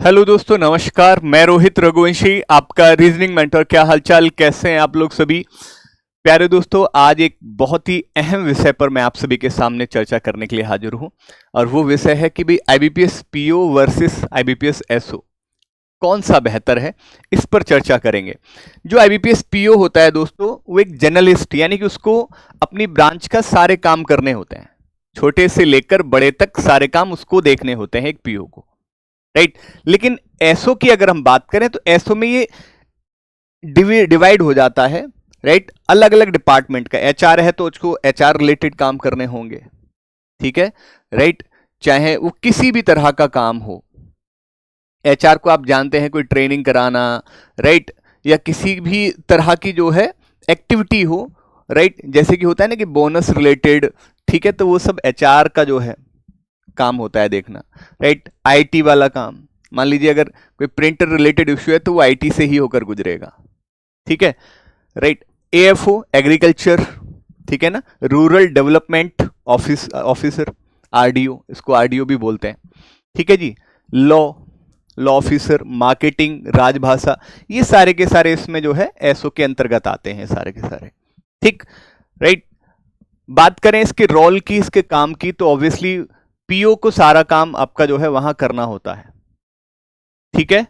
Hello दोस्तों, नमस्कार। मैं रोहित रघुवंशी, आपका रीजनिंग मेंटर। क्या हालचाल, कैसे हैं आप लोग सभी? प्यारे दोस्तों, आज एक बहुत ही अहम विषय पर मैं आप सभी के सामने चर्चा करने के लिए हाजिर हूं, और वो विषय है कि भाई IBPS PO versus IBPS SO कौन सा बेहतर है। इस पर चर्चा करेंगे। जो आईबीपीएस पीओ होता है दोस्तों, वो एक जर्नलिस्ट, यानी कि उसको अपनी ब्रांच का सारे काम करने होते हैं, छोटे से लेकर बड़े तक सारे काम उसको देखने होते हैं एक पीओ को, राइट। लेकिन एसओ की अगर हम बात करें तो एसओ में ये डिवाइड हो जाता है, राइट, अलग अलग डिपार्टमेंट का। एचआर है तो उसको एचआर रिलेटेड काम करने होंगे, ठीक है, राइट। चाहे वो किसी भी तरह का काम हो, एचआर को आप जानते हैं, कोई ट्रेनिंग कराना, राइट, या किसी भी तरह की जो है एक्टिविटी हो, राइट, जैसे कि होता है ना कि बोनस रिलेटेड, ठीक है, तो वो सब एचआर का जो है काम होता है देखना, राइट। आईटी वाला काम, मान लीजिए अगर कोई प्रिंटर रिलेटेड इश्यू है तो वो आईटी से ही होकर गुजरेगा, ठीक है, राइट। एएफओ एग्रीकल्चर, ठीक है ना, रूरल डेवलपमेंट ऑफिसर, आरडीओ, इसको आरडीओ भी बोलते हैं, ठीक है जी। लॉ ऑफिसर, मार्केटिंग, राजभाषा, ये सारे के सारे इसमें जो है एसओ के अंतर्गत आते हैं, सारे के सारे, ठीक, राइट। बात करें इसके रोल की, इसके काम की, तो ऑब्वियसली पीओ को सारा काम आपका जो है वहां करना होता है, ठीक है,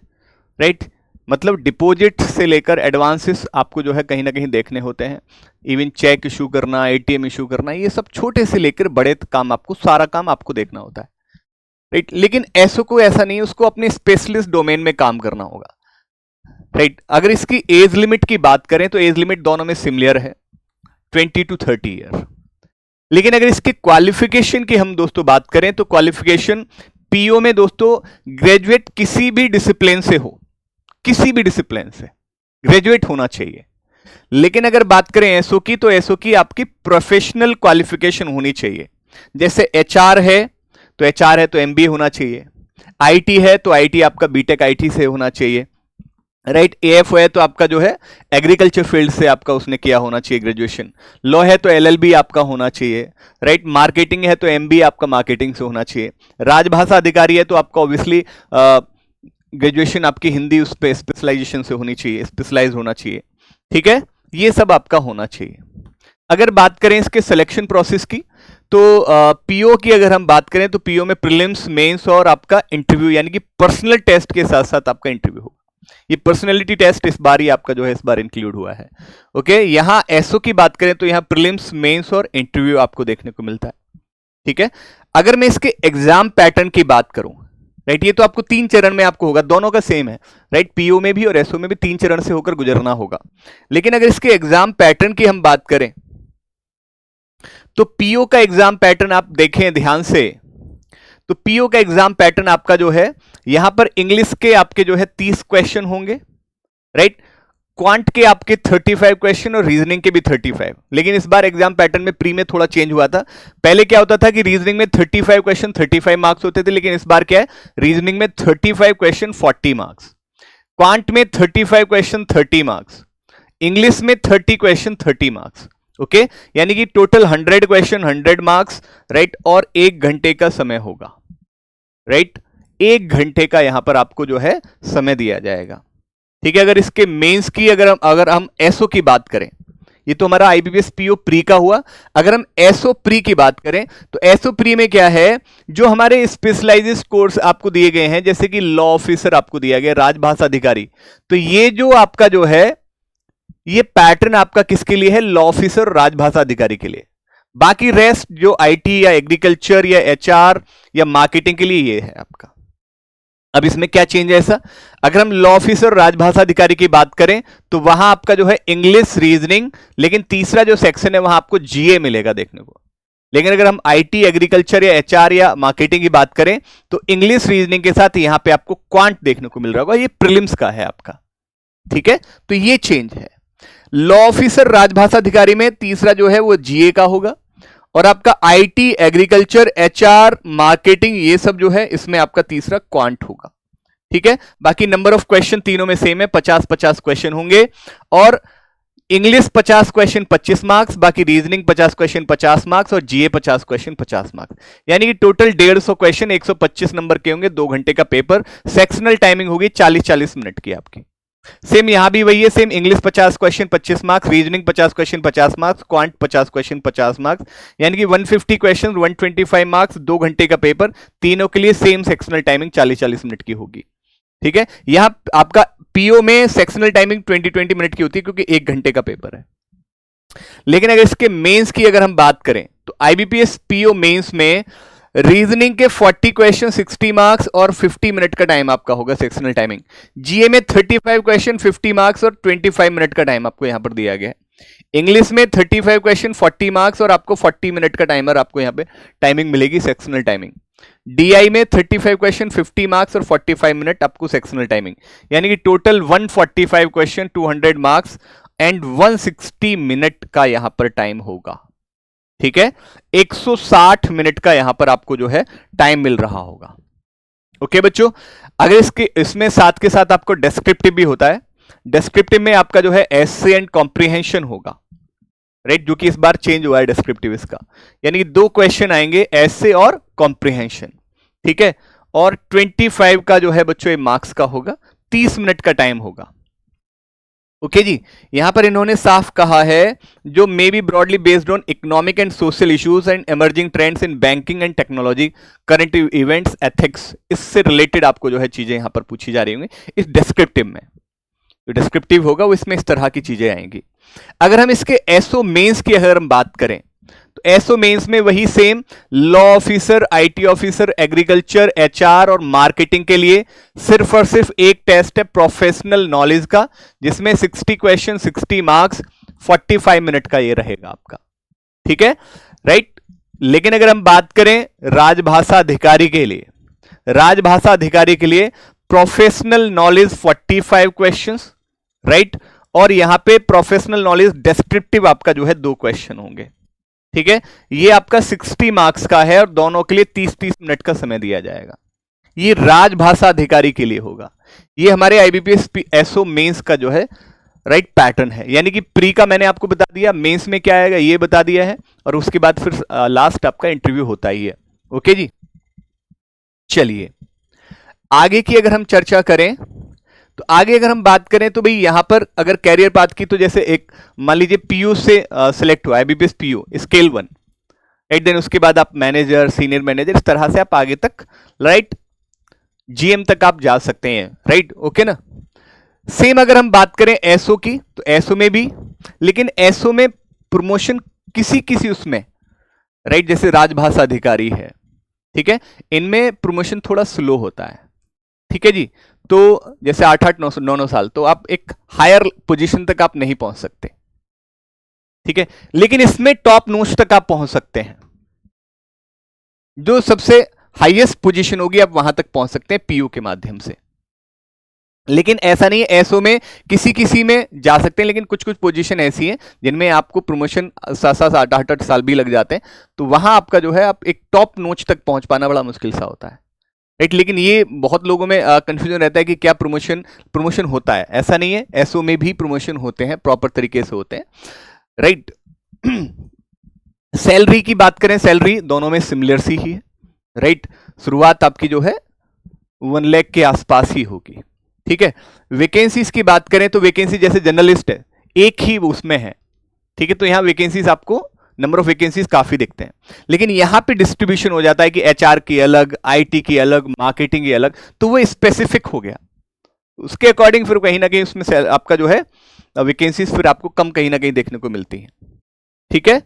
राइट। मतलब डिपॉजिट से लेकर एडवांसेस आपको जो है कहीं ना कहीं देखने होते हैं, इवन चेक इशू करना, एटीएम इशू करना, ये सब छोटे से लेकर बड़े काम, आपको सारा काम आपको देखना होता है, राइट। लेकिन एसओ को ऐसा नहीं, उसको अपने स्पेशलिस्ट डोमेन में काम करना होगा, राइट। अगर इसकी एज लिमिट की बात करें तो एज लिमिट दोनों में सिमिलर है, 20 to 30 ईयर। लेकिन अगर इसकी क्वालिफिकेशन की हम दोस्तों बात करें तो क्वालिफिकेशन पीओ में दोस्तों ग्रेजुएट किसी भी डिसिप्लिन से हो, किसी भी डिसिप्लिन से ग्रेजुएट होना चाहिए। लेकिन अगर बात करें एसओ की, तो एसओ की आपकी प्रोफेशनल क्वालिफिकेशन होनी चाहिए। जैसे एचआर है तो एमबीए होना चाहिए, आईटी है तो आईटी आपका बीटेक आईटी से होना चाहिए, राइट। एएफ है तो आपका जो है एग्रीकल्चर फील्ड से आपका उसने किया होना चाहिए ग्रेजुएशन। लॉ है तो एलएलबी आपका होना चाहिए, राइट। मार्केटिंग है तो एमबीए आपका मार्केटिंग से होना चाहिए। राजभाषा अधिकारी है तो आपका ऑब्वियसली ग्रेजुएशन आपकी हिंदी उस पर स्पेशलाइजेशन से होनी चाहिए, स्पेशलाइज होना चाहिए, ठीक है, ये सब आपका होना चाहिए। अगर बात करें इसके सिलेक्शन प्रोसेस की, तो पीओ की अगर हम बात करें तो पीओ में प्रीलिम्स, मेंस और आपका इंटरव्यू, यानी कि पर्सनल टेस्ट के साथ साथ आपका इंटरव्यू होगा। ये पर्सनैलिटी टेस्ट इस बार ही आपका जो है इस बार इंक्लूड हुआ है, ओके। यहां एसओ की बात करें तो यहां प्रीलिम्स, मेंस और इंटरव्यू आपको देखने को मिलता है, ठीक है। अगर मैं इसके एग्जाम पैटर्न की बात करूं, राइट, ये तो आपको 3 चरण में आपको होगा, दोनों का सेम है, राइट। पीओ में भी और एसओ में भी 3 चरण से होकर गुजरना होगा। लेकिन अगर इसके एग्जाम पैटर्न की हम बात करें तो पीओ का एग्जाम पैटर्न आप देखें ध्यान से, तो पीओ का एग्जाम पैटर्न आपका जो है, यहां पर इंग्लिश के आपके जो है 30 क्वेश्चन होंगे, राइट। क्वांट के आपके 35 क्वेश्चन और रीजनिंग के भी 35। लेकिन इस बार एग्जाम पैटर्न में प्री में थोड़ा चेंज हुआ था। पहले क्या होता था कि रीजनिंग में 35 क्वेश्चन 35 मार्क्स होते थे, लेकिन इस बार क्या है, रीजनिंग में 35 क्वेश्चन 40 मार्क्स, क्वांट में 35 क्वेश्चन 30 मार्क्स, इंग्लिश में 30 क्वेश्चन 30 मार्क्स, ओके। यानी कि टोटल 100 क्वेश्चन 100 मार्क्स, राइट, और 1 घंटे का समय होगा, राइट। 1 घंटे का यहां पर आपको जो है समय दिया जाएगा, ठीक है। अगर इसके मेंस की अगर हम एसओ की बात करें, ये तो हमारा आईबीपीएस पीओ प्री का हुआ। अगर हम एसओ प्री की बात करें तो एसओ प्री में क्या है, जो हमारे स्पेशलाइज्ड कोर्स आपको दिए गए हैं, जैसे कि लॉ ऑफिसर आपको दिया गया, राजभाषा अधिकारी, तो ये जो आपका जो है ये पैटर्न आपका किसके लिए है, लॉ ऑफिसर और राजभाषा अधिकारी के लिए। बाकी रेस्ट जो आईटी या एग्रीकल्चर या एचआर या मार्केटिंग के लिए ये है आपका। अब इसमें क्या चेंज है ऐसा, अगर हम लॉ ऑफिसर राजभाषा अधिकारी की बात करें तो वहां आपका जो है इंग्लिश, रीजनिंग, लेकिन तीसरा जो सेक्शन है वहां आपको जीए मिलेगा देखने को। लेकिन अगर हम आईटी, एग्रीकल्चर या एचआर या मार्केटिंग की बात करें तो इंग्लिश, रीजनिंग के साथ यहां पे आपको क्वांट देखने को मिल रहा होगा, ये प्रीलिम्स का है आपका, ठीक है। तो ये चेंज है। लॉ ऑफिसर राजभाषा अधिकारी में तीसरा जो है वो जीए का होगा, और आपका आईटी, एग्रीकल्चर, एचआर, मार्केटिंग, ये सब जो है इसमें आपका तीसरा क्वांट होगा, ठीक है। बाकी नंबर ऑफ क्वेश्चन तीनों में सेम है, 50-50 क्वेश्चन होंगे। और इंग्लिश 50 क्वेश्चन 25 मार्क्स, बाकी रीजनिंग 50 क्वेश्चन 50 मार्क्स और जीए 50 क्वेश्चन 50 मार्क्स, यानी कि टोटल 150 क्वेश्चन 125 नंबर के होंगे, 2 घंटे का पेपर। सेक्शनल टाइमिंग होगी 40-40 मिनट की आपकी। सेम यहां भी वही है, same English 50 question 25 marks, reasoning 50 question 50 marks, quant 50 question 50 marks, यानी कि 150 क्वेश्चन 125 मार्क्स, 2 घंटे का पेपर। तीनों के लिए सेम सेक्शनल टाइमिंग 40-40 मिनट की होगी। ठीक है, यहां आपका पीओ में सेक्शनल टाइमिंग 20-20 मिनट की होती है क्योंकि 1 घंटे का पेपर है। लेकिन अगर इसके मेंस की अगर हम बात करें तो आईबीपीएस पीओ मेंस में रीजनिंग के 40 क्वेश्चन 60 मार्क्स और 50 मिनट का टाइम आपका होगा सेक्शनल टाइमिंग। जीए में 35 क्वेश्चन 50 मार्क्स और 25 मिनट का टाइम आपको यहां पर दिया गया है। इंग्लिश में 35 क्वेश्चन 40 मार्क्स और आपको 40 मिनट का टाइमर आपको यहां पे टाइमिंग मिलेगी सेक्शनल टाइमिंग। डीआई में 35 क्वेश्चन 50 मार्क्स और 45 मिनट आपको सेक्शनल टाइमिंग, यानी कि total 145 question 200 marks and 160 minute का यहां पर टाइम होगा। ठीक है, 160 मिनट का यहां पर आपको जो है टाइम मिल रहा होगा। ओके बच्चों, अगर इसमें साथ के साथ आपको डेस्क्रिप्टिव भी होता है। डेस्क्रिप्टिव में आपका जो है एसे एंड कॉम्प्रिहेंशन होगा, राइट, जो कि इस बार चेंज हुआ है डेस्क्रिप्टिव इसका, यानी कि 2 क्वेश्चन आएंगे एसे और कॉम्प्रिहेंशन। ठीक है, और 25 का जो है बच्चों मार्क्स का होगा, 30 मिनट का टाइम होगा। ओके जी, यहां पर इन्होंने साफ कहा है जो may be broadly based on economic and social issues and emerging trends in banking and technology, current events, ethics, इससे रिलेटेड आपको जो है चीजें यहां पर पूछी जा रही होंगी इस डिस्क्रिप्टिव में। जो डिस्क्रिप्टिव होगा वो इसमें इस तरह की चीजें आएंगी। अगर हम इसके एसओ मेंस की अगर हम बात करें तो एसओ मेंस में वही same law officer, IT officer, agriculture, HR और मार्केटिंग के लिए सिर्फ और सिर्फ एक टेस्ट है प्रोफेशनल नॉलेज का, जिसमें 60 क्वेश्चन 60 मार्क्स 45 मिनट का ये रहेगा आपका। ठीक है, राइट। लेकिन अगर हम बात करें राजभाषा अधिकारी के लिए, राजभाषा अधिकारी के लिए प्रोफेशनल नॉलेज 45 क्वेश्चंस, राइट, और यहां पे प्रोफेशनल नॉलेज डिस्क्रिप्टिव आपका जो है 2 क्वेश्चन होंगे। ठीक है, ये आपका 60 मार्क्स का है और दोनों के लिए 30-30 मिनट का समय दिया जाएगा। ये राजभाषा अधिकारी के लिए होगा। ये हमारे आईबीपीएस एसओ मेंस का जो है राइट पैटर्न है, यानी कि प्री का मैंने आपको बता दिया, मेंस में क्या आएगा ये बता दिया है, और उसके बाद फिर लास्ट आपका इंटरव्यू होता ही है। ओके जी, चलिए आगे की अगर हम चर्चा करें तो आगे अगर हम बात करें तो भाई यहां पर अगर कैरियर पाथ की, तो जैसे एक मान लीजिए पीयू से सिलेक्ट हुआ IBPS PO scale 1, right, then उसके बाद आप मैनेजर, सीनियर मैनेजर, इस तरह से आप आगे तक राइट जीएम तक आप जा सकते हैं, राइट। ओके ना। सेम अगर हम बात करें एसओ की तो एसओ में भी, लेकिन एसओ में प्रमोशन किसी किसी उसमें, राइट, जैसे राजभाषा अधिकारी है, ठीक है, इनमें प्रमोशन थोड़ा स्लो होता है। ठीक है जी, तो जैसे 8-8 9-9 साल तो आप एक हायर पोजीशन तक आप नहीं पहुंच सकते। ठीक है, लेकिन इसमें टॉप नोच तक आप पहुंच सकते हैं, जो सबसे हाईएस्ट पोजीशन होगी आप वहां तक पहुंच सकते हैं पीयू के माध्यम से। लेकिन ऐसा नहीं है, एसओ में किसी किसी में जा सकते हैं, लेकिन कुछ कुछ पोजीशन ऐसी हैं जिनमें आपको प्रमोशन 7-7 8-8 साल भी लग जाते हैं, तो वहां आपका जो है आप एक टॉप नोच तक पहुंच पाना बड़ा मुश्किल सा होता है, राइट। लेकिन ये बहुत लोगों में कंफ्यूजन रहता है कि क्या प्रमोशन होता है, ऐसा नहीं है, एसओ में भी प्रमोशन होते हैं, प्रॉपर तरीके से होते हैं, राइट। सैलरी की बात करें, सैलरी दोनों में सिमिलर सी ही है, राइट। शुरुआत आपकी जो है 1 लाख के आसपास ही होगी। ठीक है, वैकेंसीज की बात करें तो वैकेंसी जैसे जर्नलिस्ट है एक ही उसमें है, ठीक है, तो यहां वैकेंसीज आपको नंबर ऑफ वैकेंसीज काफी दिखते हैं, लेकिन यहां पे डिस्ट्रीब्यूशन हो जाता है कि एचआर की अलग, आईटी की अलग, मार्केटिंग की अलग, तो वो स्पेसिफिक हो गया, उसके अकॉर्डिंग फिर कहीं ना कहीं उसमें आपका जो है वैकेंसीज फिर आपको कम कहीं ना कहीं देखने को मिलती है। ठीक है,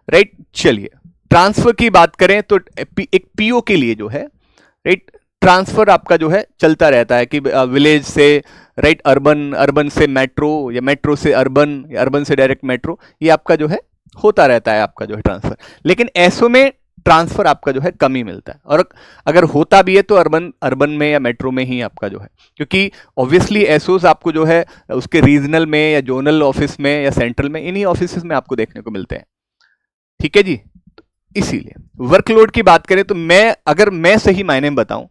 राइट। चलिए ट्रांसफर की बात करें तो एक पीओ के लिए जो है राइट ट्रांसफर आपका जो है चलता रहता है कि विलेज से राइट अर्बन से मेट्रो, या मेट्रो से अर्बन, या अर्बन से डायरेक्ट मेट्रो, ये आपका जो है होता रहता है आपका जो है ट्रांसफर। लेकिन एसओ में ट्रांसफर आपका जो है कम ही मिलता है, और अगर होता भी है तो अर्बन में या मेट्रो में ही आपका जो है, क्योंकि ऑब्वियसली एसओस आपको जो है उसके रीजनल में या जोनल ऑफिस में या सेंट्रल में, इन्हीं ऑफिस में आपको देखने को मिलते हैं। ठीक है जी, इसीलिए वर्कलोड की बात करें तो अगर मैं सही मायने में बताऊं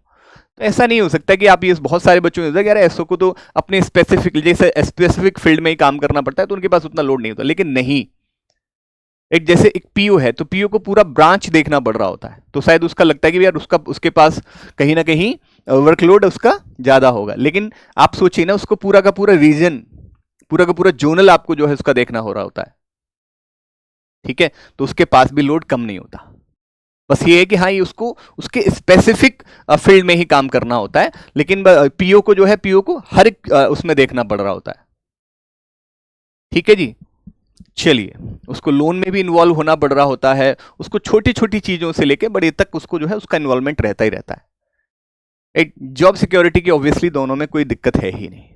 तो ऐसा नहीं हो सकता कि आप ये बहुत सारे बच्चों में यार एसओ को तो अपने स्पेसिफिक फील्ड में ही काम करना पड़ता है तो उनके पास उतना लोड नहीं होता, लेकिन नहीं। जैसे एक पीओ है तो पीओ को पूरा ब्रांच देखना पड़ रहा होता है, तो शायद उसका लगता है कि यार उसके पास कहीं ना कहीं वर्कलोड उसका ज्यादा होगा, लेकिन आप सोचिए ना उसको पूरा का पूरा रीजन, पूरा का पूरा जोनल आपको जो है उसका देखना हो रहा होता है, ठीक है, तो उसके पास भी लोड कम नहीं होता। बस ये है कि हाँ ये उसको उसके स्पेसिफिक फील्ड में ही काम करना होता है, लेकिन पीओ को जो है पीओ को हर एक उसमें देखना पड़ रहा होता है। ठीक है जी, चलिए, उसको लोन में भी इन्वॉल्व होना पड़ रहा होता है, उसको छोटी छोटी चीजों से लेके बड़े तक उसको जो है उसका इन्वॉल्वमेंट रहता ही रहता है। एक जॉब सिक्योरिटी की ऑब्वियसली दोनों में कोई दिक्कत है ही नहीं।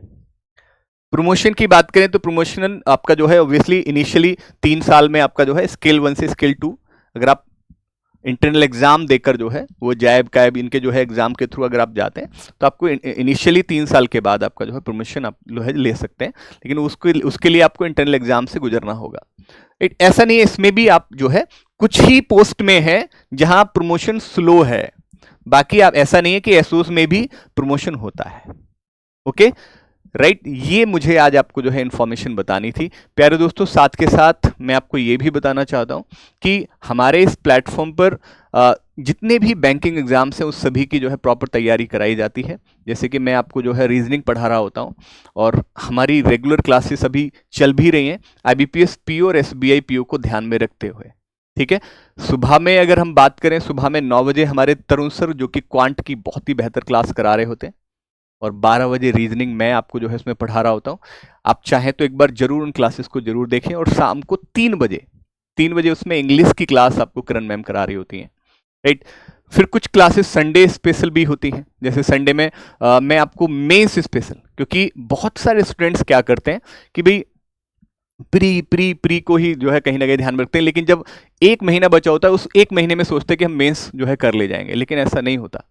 प्रमोशन की बात करें तो प्रमोशन आपका जो है ऑब्वियसली इनिशियली 3 साल में आपका जो है स्केल 1 से स्केल 2, अगर आप इंटरनल एग्जाम देकर जो है वो जैब कैब इनके जो है एग्जाम के थ्रू अगर आप जाते हैं तो आपको इनिशियली 3 साल के बाद आपका जो है प्रमोशन आप जो है ले सकते हैं, लेकिन उसके लिए आपको इंटरनल एग्जाम से गुजरना होगा। ऐसा नहीं है, इसमें भी आप जो है कुछ ही पोस्ट में है जहां प्रमोशन स्लो है, बाकी आप ऐसा नहीं है कि एसओस में भी प्रमोशन होता है। ओके राइट, ये मुझे आज आपको जो है इंफॉर्मेशन बतानी थी प्यारे दोस्तों। साथ के साथ मैं आपको ये भी बताना चाहता हूं कि हमारे इस प्लेटफॉर्म पर जितने भी बैंकिंग एग्जाम्स हैं उस सभी की जो है प्रॉपर तैयारी कराई जाती है। जैसे कि मैं आपको जो है रीजनिंग पढ़ा रहा होता हूं और हमारी रेगुलर क्लासेस अभी चल भी रही हैं आईबीपीएस पीओ और एसबीआई पीओ को ध्यान में रखते हुए। ठीक है, सुबह में अगर हम बात करें, सुबह में 9 बजे हमारे तरुण सर जो कि क्वांट की बहुत ही बेहतर क्लास करा रहे होते हैं, और 12 बजे रीजनिंग मैं आपको जो है इसमें पढ़ा रहा होता हूं। आप चाहें तो एक बार जरूर उन क्लासेस को जरूर देखें। और शाम को 3 बजे उसमें इंग्लिश की क्लास आपको किरण मैम करा रही होती हैं, राइट। फिर कुछ क्लासेस संडे स्पेशल भी होती हैं, जैसे संडे में मैं आपको मेंस स्पेशल, क्योंकि बहुत सारे स्टूडेंट्स क्या करते हैं कि भाई प्री को ही जो है कहीं ना कहीं ध्यान में रखते हैं, लेकिन जब 1 महीना बचा होता है उस 1 महीने में सोचते हैं कि हम मेंस जो है कर ले जाएंगे, लेकिन ऐसा नहीं होता,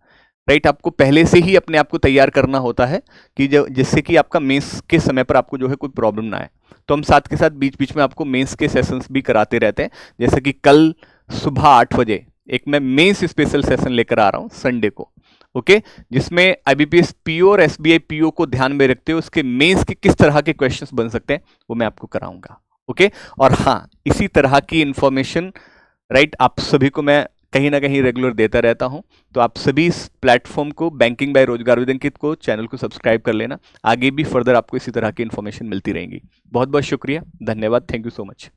राइट। आपको पहले से ही अपने आप को तैयार करना होता है कि जिससे कि आपका मेंस के समय पर आपको जो है कोई प्रॉब्लम ना आए। तो हम साथ के साथ बीच बीच में आपको मेंस के सेशंस भी कराते रहते हैं, जैसे कि कल सुबह 8 बजे एक मैं मेंस स्पेशल सेशन लेकर आ रहा हूं संडे को, ओके, जिसमें आईबीपीएस पीओ और एसबीआई पीओ को ध्यान में रखते हुए उसके मेंस के किस तरह के क्वेश्चंस बन सकते हैं वो मैं आपको कराऊंगा। ओके, और हाँ, इसी तरह की इंफॉर्मेशन, राइट, आप सभी को मैं कहीं ना कहीं रेगुलर देता रहता हूं। तो आप सभी इस प्लेटफॉर्म को, बैंकिंग बाय रोजगार विद अंकित को, चैनल को सब्सक्राइब कर लेना। आगे भी फर्दर आपको इसी तरह की इंफॉर्मेशन मिलती रहेंगी। बहुत बहुत शुक्रिया, धन्यवाद, थैंक यू सो मच।